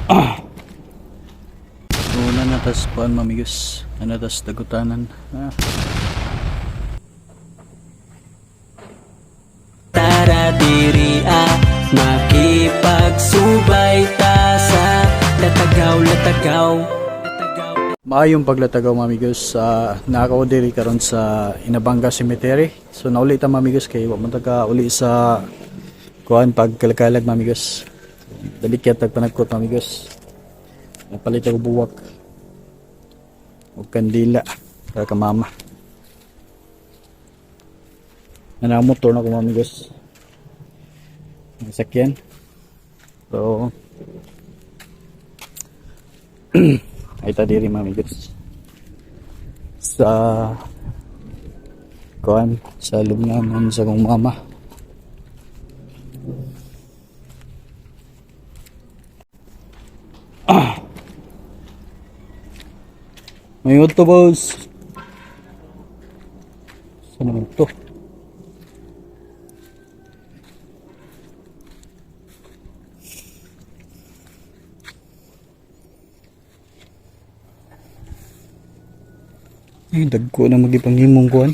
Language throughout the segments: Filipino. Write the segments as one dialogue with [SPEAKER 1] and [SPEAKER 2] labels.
[SPEAKER 1] Una na tas kuan mamigos. Ano tas dagutanan.
[SPEAKER 2] Tara diri makipagsubay ta sa latagaw.
[SPEAKER 1] Maayong paglatagaw mamigos sa nakaw diri karon sa Inabanga Cemetery. So nauli ta mamigos kay wa man taga uli sa kuan pagkalakalag mamigos. Dalikya tag panagkot mamigos. Napalit ako buwak. O kandila para ka mama. Nanamotor na ko mamigos. Ang sakyan. So ay tadiri mamigos sa kuan sa lubnganan sa kong mama. May auto boss. Saan naman to? Ay, dagko na magipangimong kuan.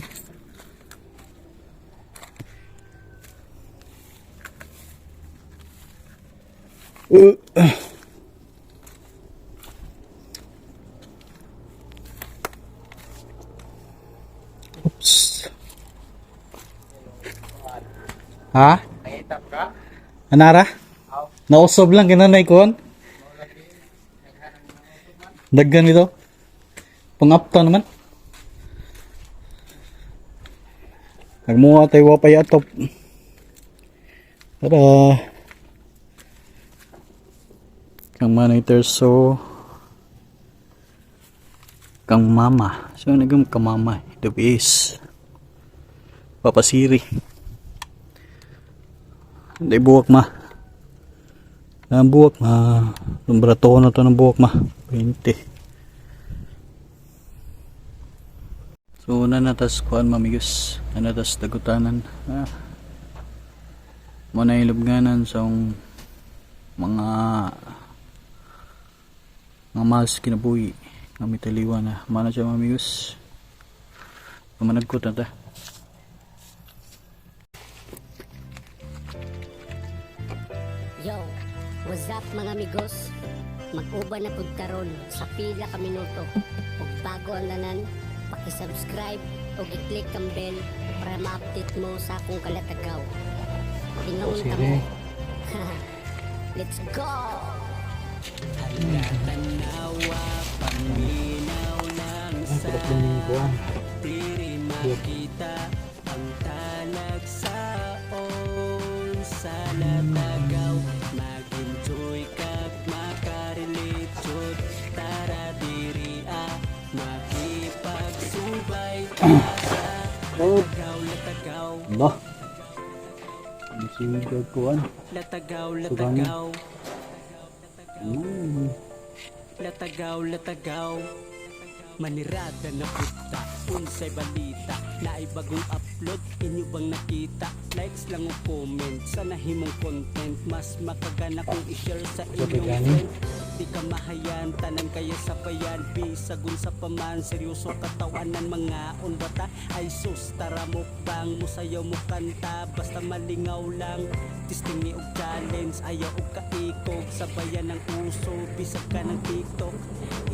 [SPEAKER 1] Oops. Ha?
[SPEAKER 3] Nangitap ka?
[SPEAKER 1] Anara? Nausob lang kinanay kuan. Daggan ito. Pangapta naman. Nagmuha tayo wapay atop. Tada. Kang monitor so kang mama. So nagam ka mama. The base. Papasiri. Hindi buwak ma. Ang buwak ma. Lumbrato na to ng buwak ma. 20. So una na tas kuan mamigos. Ano tas dagutanan. Muna yung lubganan sa mga mahal sa kinabuhi. Kami taliwan na. Mana siya mamigos. Pamanagkot na ta.
[SPEAKER 4] Yo, what's up mga amigos? Mag-uban na pud karon sa pila ka minuto. Ug bago ang tanan, paki-subscribe ug i-click ang bell para ma-update mo sa akong kalatagaw. Tingnan ka mo. Let's go!
[SPEAKER 2] Tanawa paminaw lang sa diri makita ang talag sa on sa latagaw. Mag-enjoy kag makarelate jud. Tara diri makipagsubay ta sa latagaw.
[SPEAKER 1] Ba? Ang sinigag kuan.
[SPEAKER 2] Latagaw. Latagaw. Manirada na puta, unsay balita, naay bagong upload, inyo bang nakita? Likes lang o comment, sa nahimong content, mas makagana kung i-share sa inyong friend. Di ka mahayan, tanan kaya sabayan, bisagun sa paman, seryoso katawanan mga unbata. Ay sus, tara mukbang, musayaw mo kanta, basta malingaw lang. Tistingi og challenge, ayaw og kaikog, sabayan ng uso, bisag ka ng TikTok.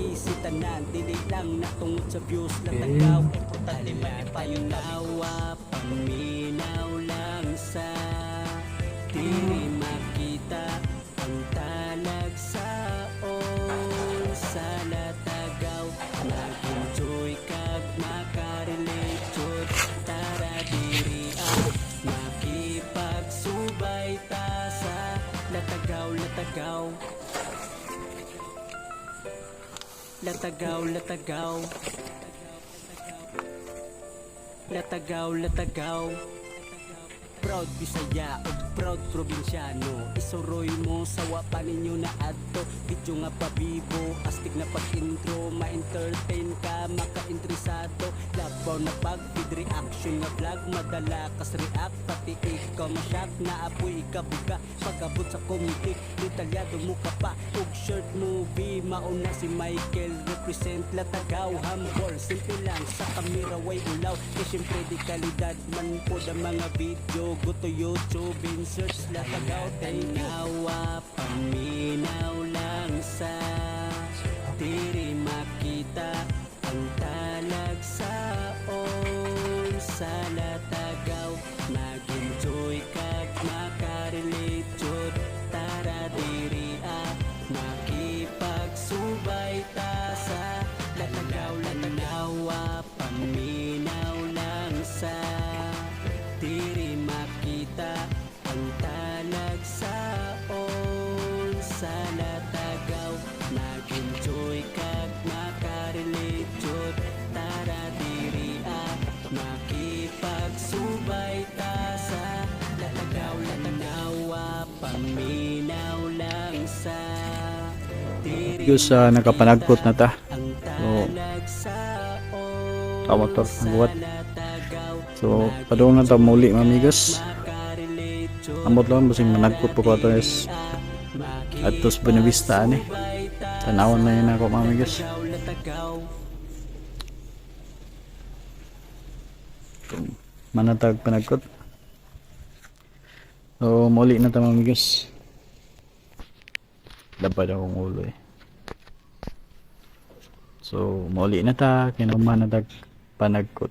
[SPEAKER 2] Easy tanan, dili lang natungod sa views, latagaw. Tanawa, paminaw lang sa diri makita ang talag sa on sa latagaw. Mag-enjoy kag makarelate jud. Tara diri makipagsubay ta sa latagaw. Latagaw. Proud Bisaya ug proud probinsyano. Isuroy mo sawa pa ninyo na adto. Video nga pabibo, astig na pag-intro. Ma-entertain ka, maka-interesado. Labaw na pag-feed reaction nga vlog. Madala kas react, pati ikaw masyak. Naapoy ikabuga, pagabot sa comedy. Detalyado mo ka pa, ug short movie. Mauna si Michael, represent Latagaw. Humble, simple lang, sa kamera way ulaw. E syempre di kalidad man po da mga video. Go to YouTube, in search Latagaw. Tanawa, paminaw lang sa diri makita ang talag sa all sa Latagaw. Mag-enjoy kag makarelate jud, tara diri makipagsubay ta sa Latagaw. Latagawa, paminaw lang sa diri makita ang talag sa all sa Latagaw. Mag-enjoy kag makarelate jud, tara diri makipagsubay ta sa Latagaw. Latagawa, paminaw lang sa diri
[SPEAKER 1] Diyos, nakapanagkot na ta.
[SPEAKER 2] ang
[SPEAKER 1] So,
[SPEAKER 2] talag sa all
[SPEAKER 1] tama to,
[SPEAKER 2] sa
[SPEAKER 1] nagbuhat.
[SPEAKER 2] Latagaw.
[SPEAKER 1] So, padung na ta muli mga amigos.
[SPEAKER 2] Makarelate jud,
[SPEAKER 1] Amot lang, basing managkot po ko ito is at tos Buenavista ani. Tanawon na yun ako mga amigos.
[SPEAKER 2] Latagaw.
[SPEAKER 1] Manatag panagkot. So, muli na ta mga amigos. Lapad akong ulo eh. So, muli na ta, kinumanatag panagkot.